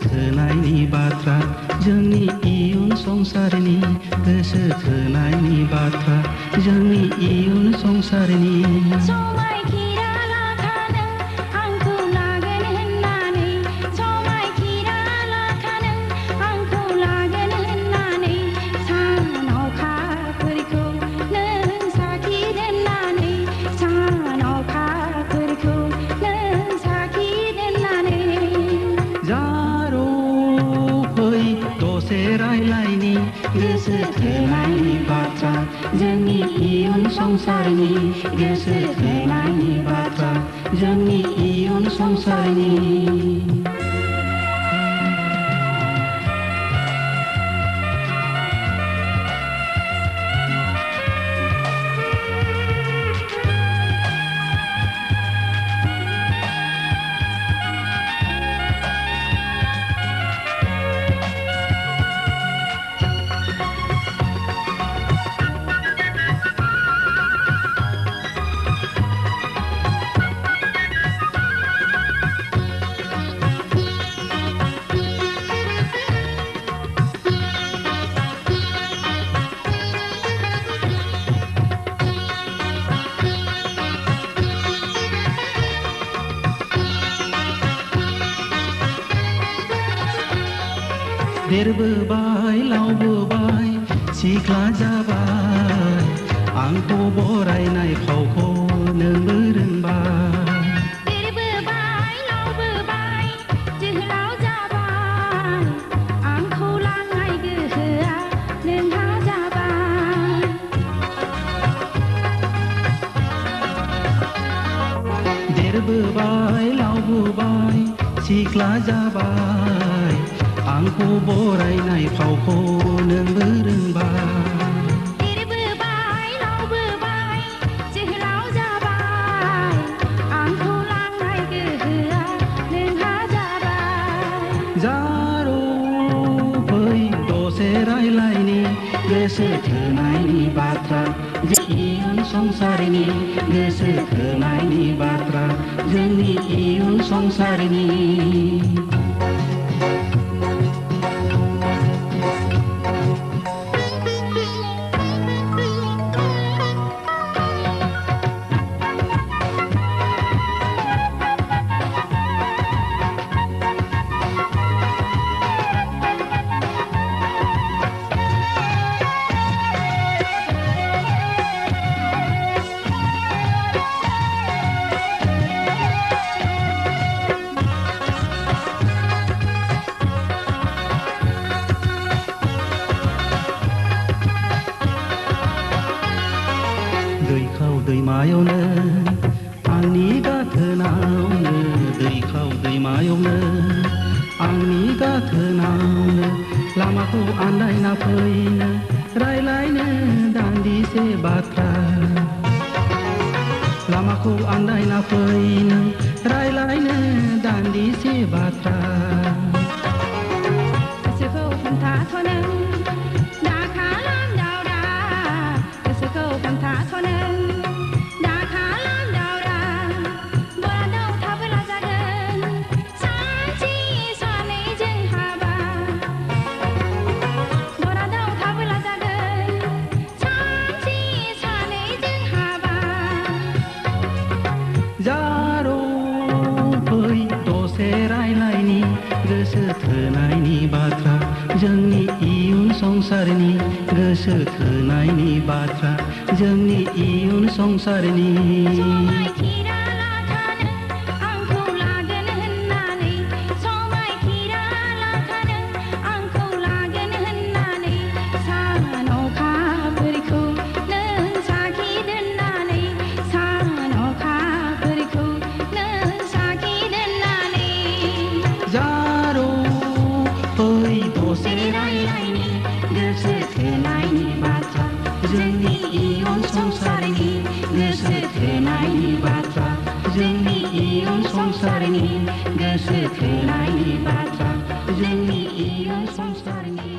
थोनायनि बाथ्रा जोंनि इयुन संसारनि गोसो थोनायनि बाथ्रा जोंनि इयुन संसारनि समायखिरा लाखा नों आंखौ लागोन होननानै समायखिरा लाखा नों आंखौ लागोन होननानै सान अखाफोरखौ नों साखि दोननानै सान अखाफोरखौ नों साखि दोननानै जारो फै दसे रायलायनि गोसो थोनायनि बाथ्रा जोंनि इयुन संसारनि गोसो थोनायनि बाथ्रा जोंनि इयुन संसारनि देरबोबाय लावबोबाय सिख्ला जाबाय आंखौ बरायनाय फावखौ नोंबो रोंबाय देरबोबाय लावबोबाय जोहोलाव जाबाय आंखौ लांनाय गोहोआ नोंहा जाबाय देरबोबाय लावबोबाय सिख्ला जाबाय आंखौ बरायनाय फावखौ नोंबो रोंबाय देरबोबाय लावबोबाय जोहोलाव जाबाय आंखौ लांनाय गोहोआ नोंहा जाबाय जारो फै दसे रायलायनि गोसो थोनायनि बाथ्रा इयुन संसारनि गोसो थोनायनि बाथ्रा जोंनि इयुन संसारनि दैखाव दैमायावनो आंनि गाथोनावनो दैखाव दैमायावनो आंनि गाथोनावनो लामाखौ आन्दायना फैनो रायलायनो दान्दिसे बाथ्रा लामाखौ आन्दायना फैनो रायलायनो दान्दिसे बाथ्रा गोसोखौ खोन्थाथ' नों दा खालाम दावरा गोसोखौ खोन्थाथ' नों दा खालाम दावरा बरादाव थाबोला जागोन सानसे सानैजों हाबा बरादाव थाबोला जागोन सानसे सानैजों हाबा जारो फै दसे रायलायनि गोसो थोनायनि बाथ्रा जोंनि इयुन संसारनि गोसो थोनायनि बाथ्रा जोंनि इयुन संसारनि समायखिरा लाखा नों आंखौ लागोन होननानै समायखिरा लाखा नों आंखौ लागोन होननानै सान अखाफोरखौ नों साखि दोननानै सान अखाफोरखौ नों साखि दोननानै जारो फै दसे रायलायनि गोसो थोनायनि बाथ्रा जोंनि इयुन संसारनि गोसो थोनायनि बाथ्रा जोंनि इयुन संसारनि गोसो थोनायनि बाथ्रा जोंनि इयुन संसारनि